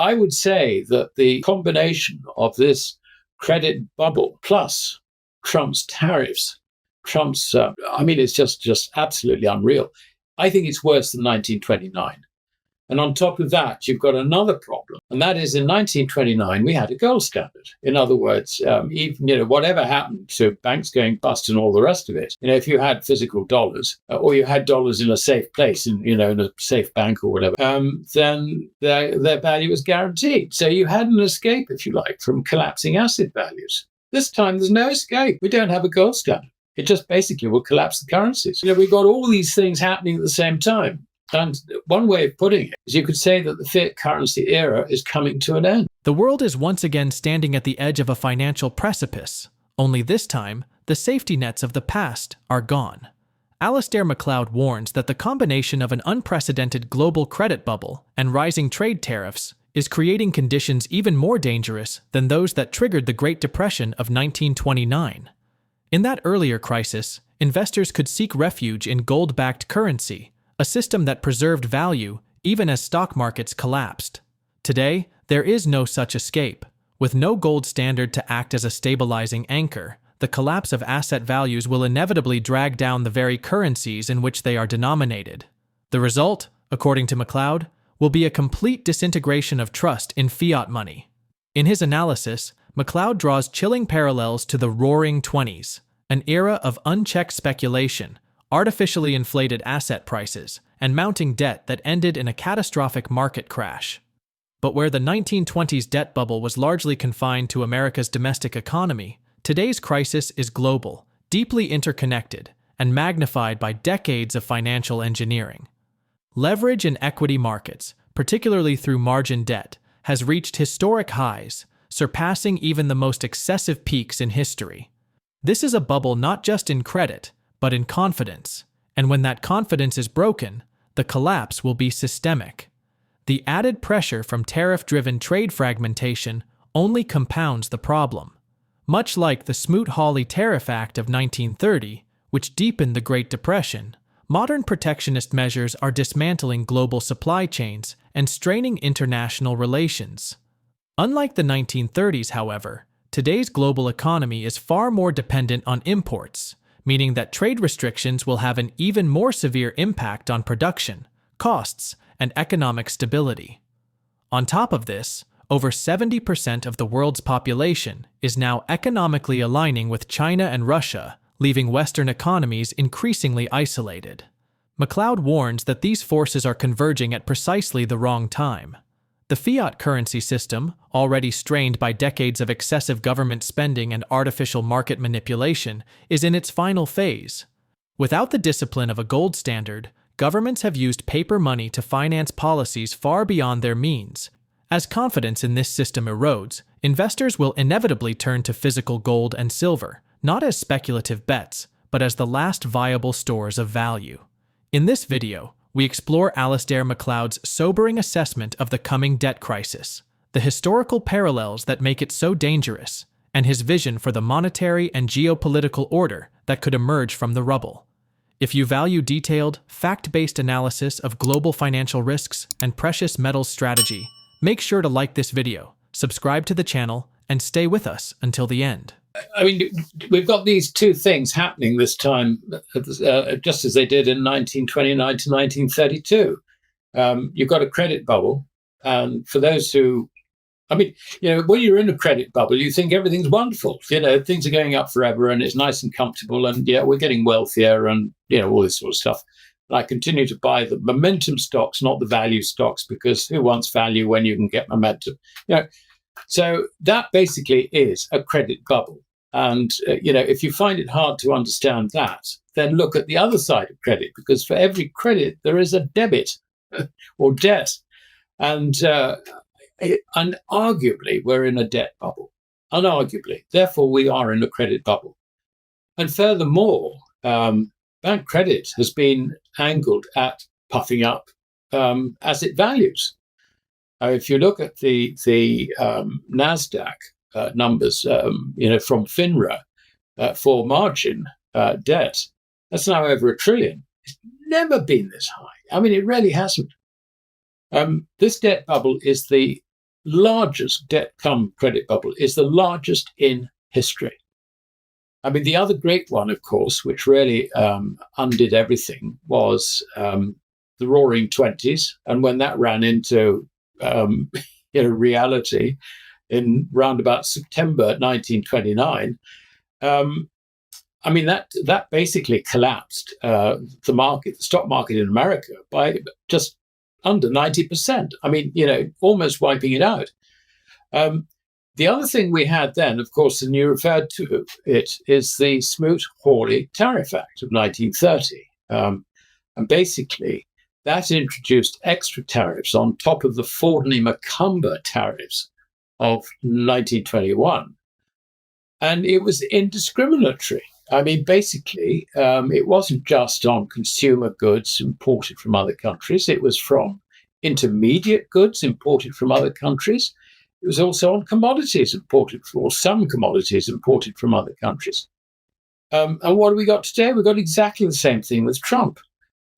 I would say that the combination of this credit bubble plus Trump's tariffs, it's just absolutely unreal. I think it's worse than 1929. And on top of that, you've got another problem. And that is in 1929, we had a gold standard. In other words, even, whatever happened to banks going bust and all the rest of it, if you had physical dollars or you had dollars in a safe place, in a safe bank or whatever, then their value was guaranteed. So you had an escape, if you like, from collapsing asset values. This time, there's no escape. We don't have a gold standard. It just basically will collapse the currencies. We've got all these things happening at the same time. And one way of putting it is you could say that the fiat currency era is coming to an end. The world is once again standing at the edge of a financial precipice. Only this time, the safety nets of the past are gone. Alasdair Macleod warns that the combination of an unprecedented global credit bubble and rising trade tariffs is creating conditions even more dangerous than those that triggered the Great Depression of 1929. In that earlier crisis, investors could seek refuge in gold-backed currency, a system that preserved value even as stock markets collapsed. Today, there is no such escape. With no gold standard to act as a stabilizing anchor, the collapse of asset values will inevitably drag down the very currencies in which they are denominated. The result, according to Macleod, will be a complete disintegration of trust in fiat money. In his analysis, Macleod draws chilling parallels to the Roaring Twenties, an era of unchecked speculation, artificially inflated asset prices, and mounting debt that ended in a catastrophic market crash. But where the 1920s debt bubble was largely confined to America's domestic economy, today's crisis is global, deeply interconnected, and magnified by decades of financial engineering. Leverage in equity markets, particularly through margin debt, has reached historic highs, surpassing even the most excessive peaks in history. This is a bubble not just in credit, but in confidence, and when that confidence is broken, the collapse will be systemic. The added pressure from tariff-driven trade fragmentation only compounds the problem. Much like the Smoot-Hawley Tariff Act of 1930, which deepened the Great Depression, modern protectionist measures are dismantling global supply chains and straining international relations. Unlike the 1930s, however, today's global economy is far more dependent on imports, meaning that trade restrictions will have an even more severe impact on production, costs, and economic stability. On top of this, over 70% of the world's population is now economically aligning with China and Russia, leaving Western economies increasingly isolated. Macleod warns that these forces are converging at precisely the wrong time. The fiat currency system, already strained by decades of excessive government spending and artificial market manipulation, is in its final phase. Without the discipline of a gold standard, governments have used paper money to finance policies far beyond their means. As confidence in this system erodes, investors will inevitably turn to physical gold and silver, not as speculative bets, but as the last viable stores of value. In this video, we explore Alasdair Macleod's sobering assessment of the coming debt crisis, the historical parallels that make it so dangerous, and his vision for the monetary and geopolitical order that could emerge from the rubble. If you value detailed, fact-based analysis of global financial risks and precious metals strategy, make sure to like this video, subscribe to the channel, and stay with us until the end. We've got these two things happening this time, just as they did in 1929 to 1932. You've got a credit bubble, and for those who, when you're in a credit bubble, you think everything's wonderful. Things are going up forever, and it's nice and comfortable, and we're getting wealthier, and all this sort of stuff. And I continue to buy the momentum stocks, not the value stocks, because who wants value when you can get momentum? So that basically is a credit bubble. And, if you find it hard to understand that, then look at the other side of credit, because for every credit, there is a debit or debt. And arguably, we're in a debt bubble. Unarguably. Therefore, we are in a credit bubble. And furthermore, bank credit has been angled at puffing up asset values. If you look at the NASDAQ numbers, from FINRA for margin debt, that's now over $1 trillion. It's never been this high. It really hasn't. This debt bubble is the largest debt-cum credit bubble, is the largest in history. I mean, the other great one, of course, which really undid everything, was the Roaring Twenties, and when that ran into reality in round about September 1929, I mean that basically collapsed the stock market in America by just under 90%. I mean, almost wiping it out. The other thing we had then, of course, and you referred to it, is the Smoot-Hawley Tariff Act of 1930. And basically, that introduced extra tariffs on top of the Fordney-Macumber tariffs of 1921. And it was indiscriminatory. I mean, basically, it wasn't just on consumer goods imported from other countries. It was from intermediate goods imported from other countries. It was also on commodities imported, or some commodities imported from other countries. And what have we got today? We've got exactly the same thing with Trump.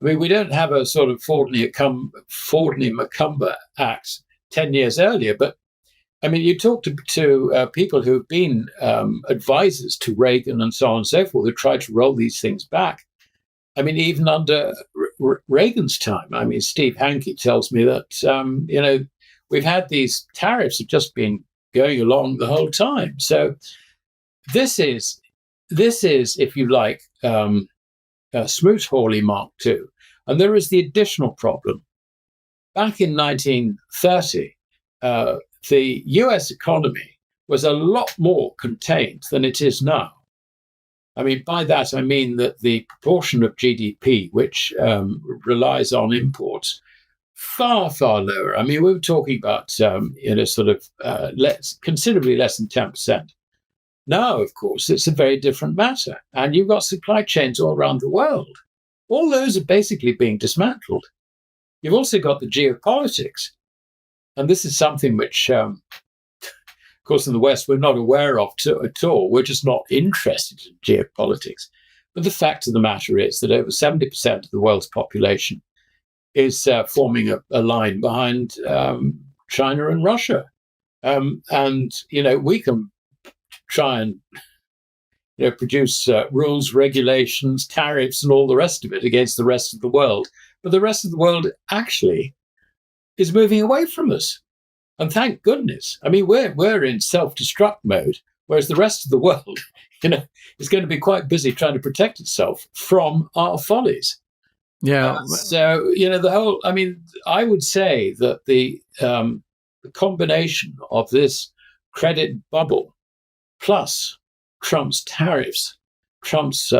I mean, we don't have a sort of Fordney-Macumber Act 10 years earlier, but I mean, you talk to people who've been advisors to Reagan and so on and so forth, who tried to roll these things back. I mean, even under Reagan's time, I mean, Steve Hanke tells me that, we've had these tariffs have just been going along the whole time. So this is, if you like, Smoot-Hawley Mark II. And there is the additional problem. Back in 1930, the US economy was a lot more contained than it is now. I mean, by that, I mean that the proportion of GDP which relies on imports, far, far lower. I mean, we were talking about, considerably less than 10%. Now, of course, it's a very different matter. And you've got supply chains all around the world. All those are basically being dismantled. You've also got the geopolitics. And this is something which, of course, in the West, we're not aware of at all. We're just not interested in geopolitics. But the fact of the matter is that over 70% of the world's population is forming a line behind China and Russia. And we can try and produce rules, regulations, tariffs, and all the rest of it against the rest of the world. But the rest of the world actually is moving away from us. And thank goodness. I mean, we're in self-destruct mode, whereas the rest of the world, is going to be quite busy trying to protect itself from our follies. Yeah. So, I would say that the combination of this credit bubble plus Trump's tariffs, it's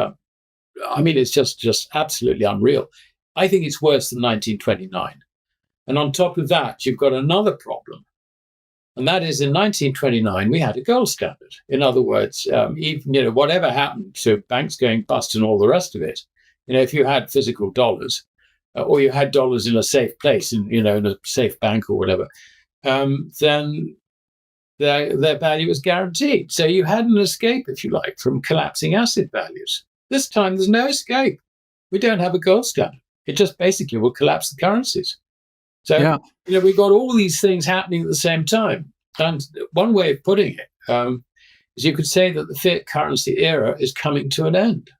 just absolutely unreal. I think it's worse than 1929. And on top of that, you've got another problem. And that is, in 1929, we had a gold standard. In other words, even, whatever happened to banks going bust and all the rest of it, if you had physical dollars, or you had dollars in a safe place, in a safe bank or whatever, then their value was guaranteed. So you had an escape, if you like, from collapsing asset values. This time, there's no escape. We don't have a gold standard. It just basically will collapse the currencies. So, we've got all these things happening at the same time. And one way of putting it is you could say that the fiat currency era is coming to an end.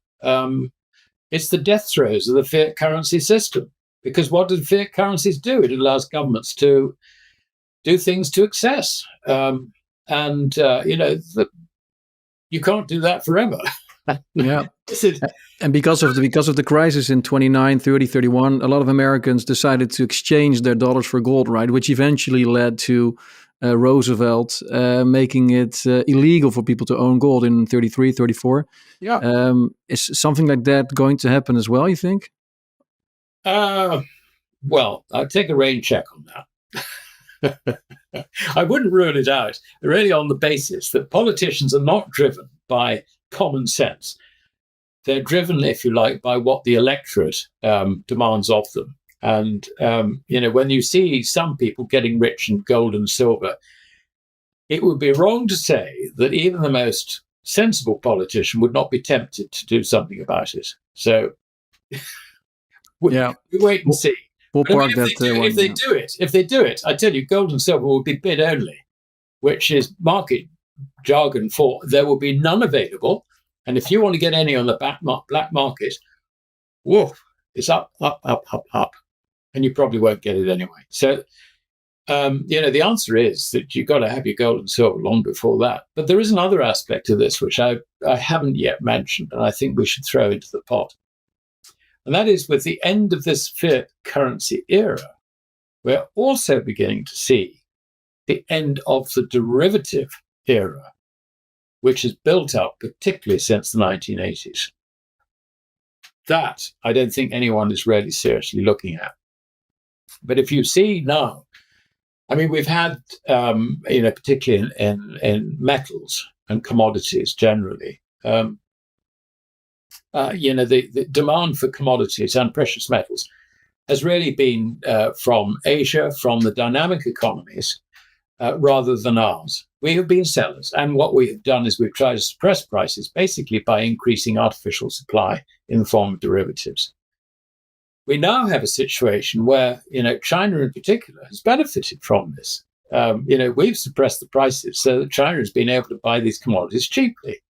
It's the death throes of the fiat currency system. Because what do fiat currencies do? It allows governments to do things to excess. You can't do that forever. Yeah. And because of the crisis in 29, 30, 31, a lot of Americans decided to exchange their dollars for gold, right? Which eventually led to Roosevelt making it illegal for people to own gold in 33, 34. Yeah. Is something like that going to happen as well, you think? Well, I'll take a rain check on that. I wouldn't rule it out, really, on the basis that politicians are not driven by common sense. They're driven, if you like, by what the electorate demands of them. And, when you see some people getting rich in gold and silver, it would be wrong to say that even the most sensible politician would not be tempted to do something about it. So we wait and see. But I mean, ballpark that one. if they do it, I tell you, gold and silver will be bid only, which is market jargon for there will be none available. And if you want to get any on the black market, whoa, it's up, up, up, up, up. And you probably won't get it anyway. So, the answer is that you've got to have your gold and silver long before that. But there is another aspect to this, which I haven't yet mentioned, and I think we should throw into the pot. And that is, with the end of this fiat currency era, we're also beginning to see the end of the derivative era, which has built up particularly since the 1980s. That I don't think anyone is really seriously looking at. But if you see now, I mean, we've had, particularly in metals and commodities generally, the demand for commodities and precious metals has really been from Asia, from the dynamic economies, rather than ours. We have been sellers. And what we have done is we've tried to suppress prices basically by increasing artificial supply in the form of derivatives. We now have a situation where, China in particular has benefited from this. We've suppressed the prices so that China has been able to buy these commodities cheaply.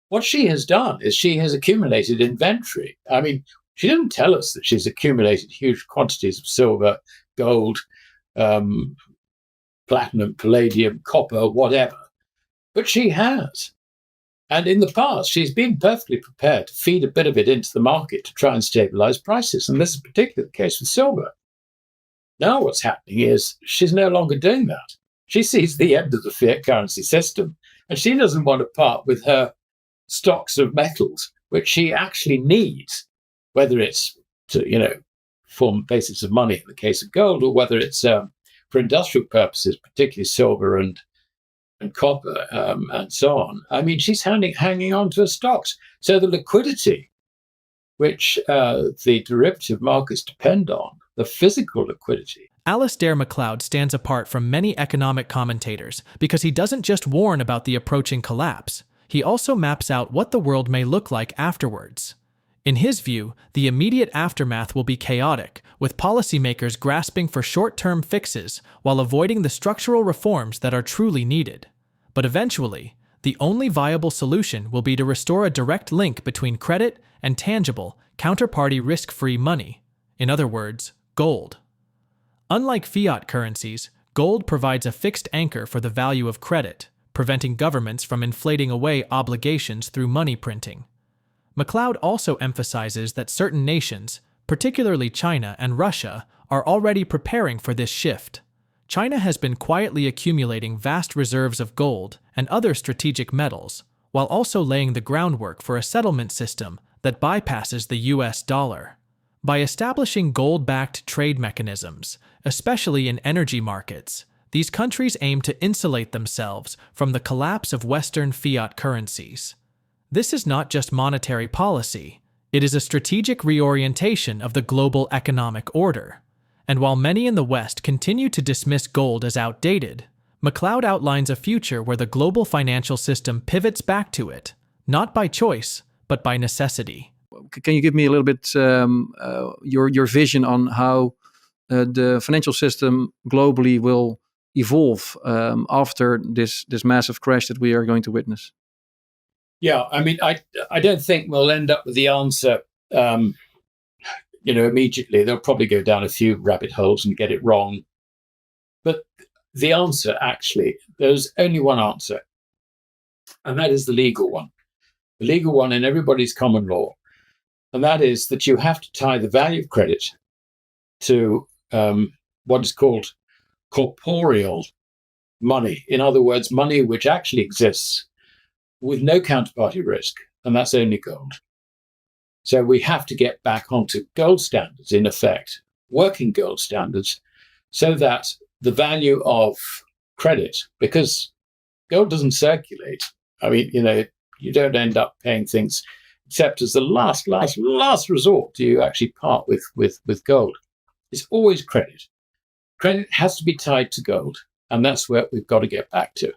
What she has done is she has accumulated inventory. I mean, she didn't tell us that she's accumulated huge quantities of silver, gold, platinum, palladium, copper, whatever. But she has. And in the past, she's been perfectly prepared to feed a bit of it into the market to try and stabilize prices. And this is particularly the case with silver. Now what's happening is she's no longer doing that. She sees the end of the fiat currency system, and she doesn't want to part with her stocks of metals, which she actually needs, whether it's to, form basis of money in the case of gold, or whether it's for industrial purposes, particularly silver and copper and so on. I mean, she's hanging on to her stocks. So the liquidity, which the derivative markets depend on, the physical liquidity. Alasdair Macleod stands apart from many economic commentators because he doesn't just warn about the approaching collapse, he also maps out what the world may look like afterwards. In his view, the immediate aftermath will be chaotic, with policymakers grasping for short-term fixes while avoiding the structural reforms that are truly needed. But eventually, the only viable solution will be to restore a direct link between credit and tangible, counterparty risk-free money. In other words, gold. Unlike fiat currencies, gold provides a fixed anchor for the value of credit, preventing governments from inflating away obligations through money printing. Macleod also emphasizes that certain nations, particularly China and Russia, are already preparing for this shift. China has been quietly accumulating vast reserves of gold and other strategic metals, while also laying the groundwork for a settlement system that bypasses the US dollar. By establishing gold-backed trade mechanisms, especially in energy markets, these countries aim to insulate themselves from the collapse of Western fiat currencies. This is not just monetary policy, it is a strategic reorientation of the global economic order. And while many in the West continue to dismiss gold as outdated, Macleod outlines a future where the global financial system pivots back to it, not by choice, but by necessity. Can you give me a little bit your vision on how the financial system globally will evolve after this massive crash that we are going to witness? Yeah, I mean, I don't think we'll end up with the answer, immediately. They'll probably go down a few rabbit holes and get it wrong. But the answer, actually, there's only one answer, and that is the legal one. The legal one in everybody's common law. And that is that you have to tie the value of credit to what is called corporeal money. In other words, money which actually exists with no counterparty risk, and that's only gold. So we have to get back onto gold standards, in effect, working gold standards, so that the value of credit, because gold doesn't circulate. I mean, you don't end up paying things except as the last resort do you actually part with gold. It's always credit. Credit has to be tied to gold, and that's where we've got to get back to.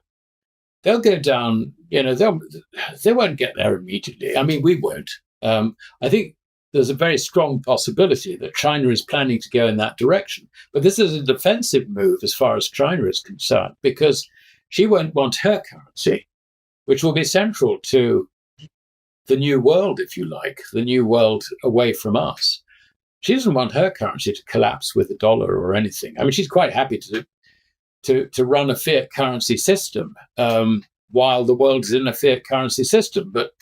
They'll go down, they won't get there immediately. I mean, we won't. I think there's a very strong possibility that China is planning to go in that direction. But this is a defensive move as far as China is concerned, because she won't want her currency, which will be central to the new world, if you like, the new world away from us. She doesn't want her currency to collapse with the dollar or anything. I mean, she's quite happy to run a fiat currency system while the world is in a fiat currency system. But,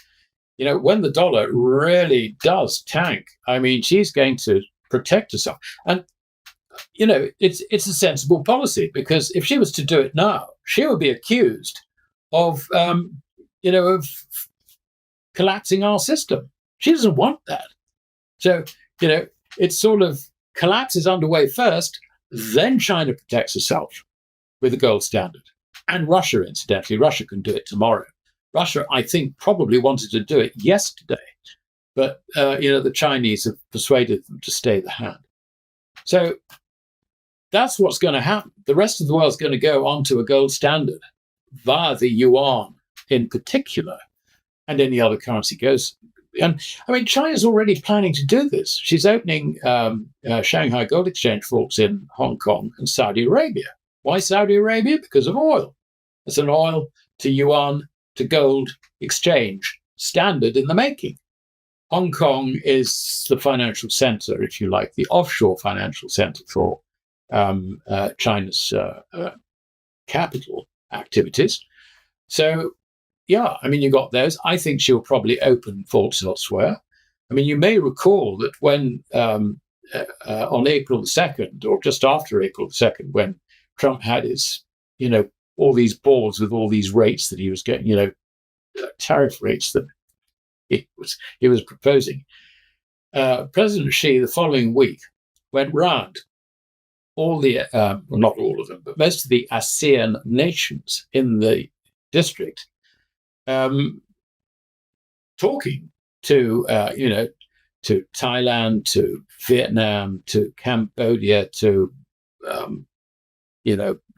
when the dollar really does tank, I mean, she's going to protect herself. And, it's a sensible policy, because if she was to do it now, she would be accused of, of collapsing our system. She doesn't want that. So, it's sort of collapse is underway first, then China protects herself with the gold standard. And Russia, incidentally, Russia can do it tomorrow. Russia, I think, probably wanted to do it yesterday, but, the Chinese have persuaded them to stay the hand. So that's what's going to happen. The rest of the world is going to go onto a gold standard via the yuan in particular, and any other currency goes. And I mean, China's already planning to do this. She's opening Shanghai Gold Exchange vaults in Hong Kong and Saudi Arabia. Why Saudi Arabia? Because of oil. It's an oil to yuan to gold exchange standard in the making. Hong Kong is the financial center, if you like, the offshore financial center for China's capital activities. So, yeah, I mean, you got those. I think she'll probably open vaults elsewhere. I mean, you may recall that when on April the 2nd, or just after April the 2nd, when Trump had his, all these boards with all these rates that he was getting, tariff rates that he was proposing, President Xi the following week went round all the, well, not all of them, but most of the ASEAN nations in the district, talking to, to Thailand, to Vietnam, to Cambodia, to,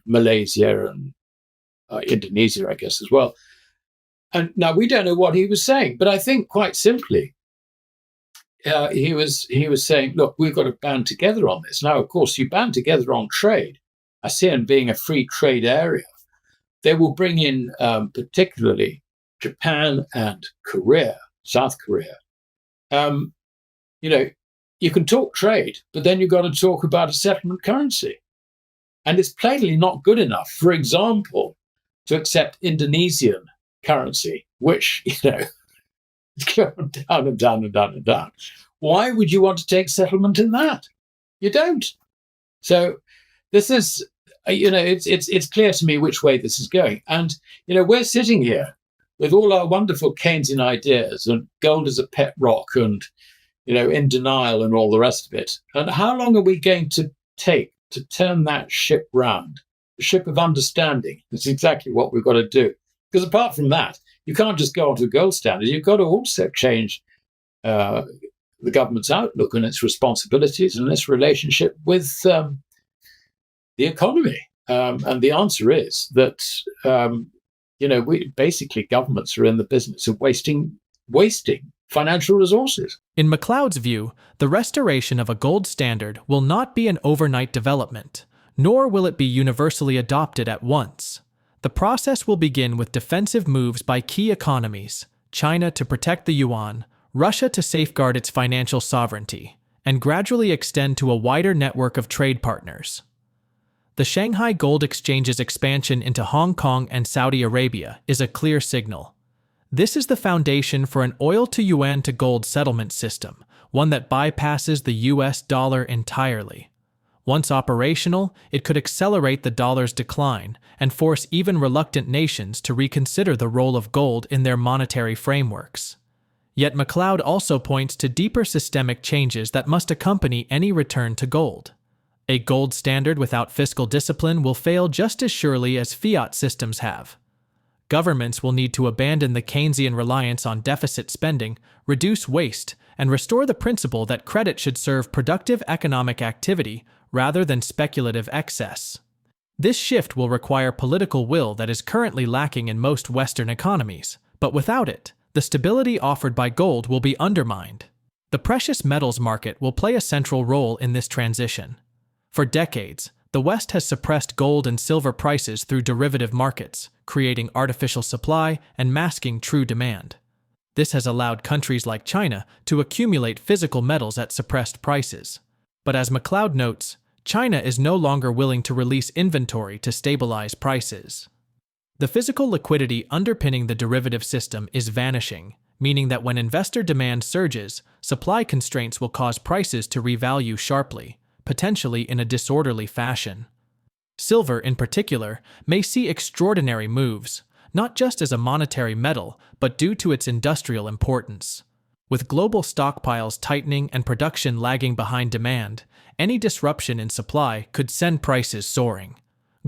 Malaysia and Indonesia, I guess, as well. And now we don't know what he was saying, but I think quite simply, he was saying, look, we've got to band together on this. Now, of course, you band together on trade, ASEAN being a free trade area. They will bring in particularly Japan and Korea, South Korea. You can talk trade, but then you've got to talk about a settlement currency. And it's plainly not good enough, for example, to accept Indonesian currency, which, is going down and down and down and down. Why would you want to take settlement in that? You don't. So this is, it's clear to me which way this is going. And, we're sitting here with all our wonderful Keynesian ideas and gold as a pet rock and, in denial and all the rest of it. And how long are we going to take to turn that ship round? The ship of understanding. That's exactly what we've got to do. Because apart from that, you can't just go onto a gold standard. You've got to also change the government's outlook and its responsibilities and its relationship with the economy. And the answer is that, governments are in the business of wasting financial resources. In Macleod's view, the restoration of a gold standard will not be an overnight development, nor will it be universally adopted at once. The process will begin with defensive moves by key economies, China to protect the yuan, Russia to safeguard its financial sovereignty, and gradually extend to a wider network of trade partners. The Shanghai Gold Exchange's expansion into Hong Kong and Saudi Arabia is a clear signal. This is the foundation for an oil-to-yuan to gold settlement system, one that bypasses the US dollar entirely. Once operational, it could accelerate the dollar's decline and force even reluctant nations to reconsider the role of gold in their monetary frameworks. Yet Macleod also points to deeper systemic changes that must accompany any return to gold. A gold standard without fiscal discipline will fail just as surely as fiat systems have. Governments will need to abandon the Keynesian reliance on deficit spending, reduce waste, and restore the principle that credit should serve productive economic activity rather than speculative excess. This shift will require political will that is currently lacking in most Western economies, but without it, the stability offered by gold will be undermined. The precious metals market will play a central role in this transition. For decades, the West has suppressed gold and silver prices through derivative markets, creating artificial supply and masking true demand. This has allowed countries like China to accumulate physical metals at suppressed prices. But as Macleod notes, China is no longer willing to release inventory to stabilize prices. The physical liquidity underpinning the derivative system is vanishing, meaning that when investor demand surges, supply constraints will cause prices to revalue sharply, potentially in a disorderly fashion. Silver, in particular, may see extraordinary moves, not just as a monetary metal, but due to its industrial importance. With global stockpiles tightening and production lagging behind demand, any disruption in supply could send prices soaring.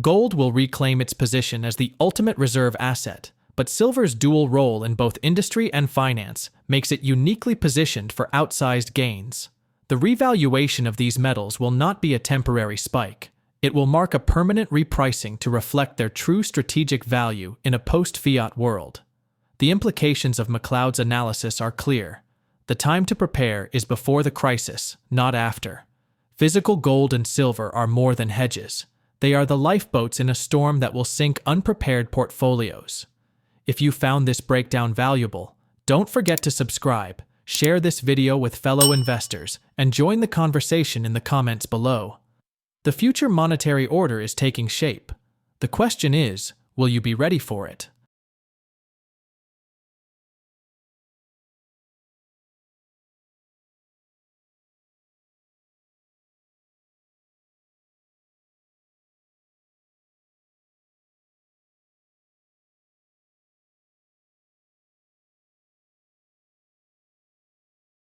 Gold will reclaim its position as the ultimate reserve asset, but silver's dual role in both industry and finance makes it uniquely positioned for outsized gains. The revaluation of these metals will not be a temporary spike. It will mark a permanent repricing to reflect their true strategic value in a post-fiat world. The implications of Macleod's analysis are clear. The time to prepare is before the crisis, not after. Physical gold and silver are more than hedges. They are the lifeboats in a storm that will sink unprepared portfolios. If you found this breakdown valuable, don't forget to subscribe, share this video with fellow investors, and join the conversation in the comments below. The future monetary order is taking shape. The question is, will you be ready for it?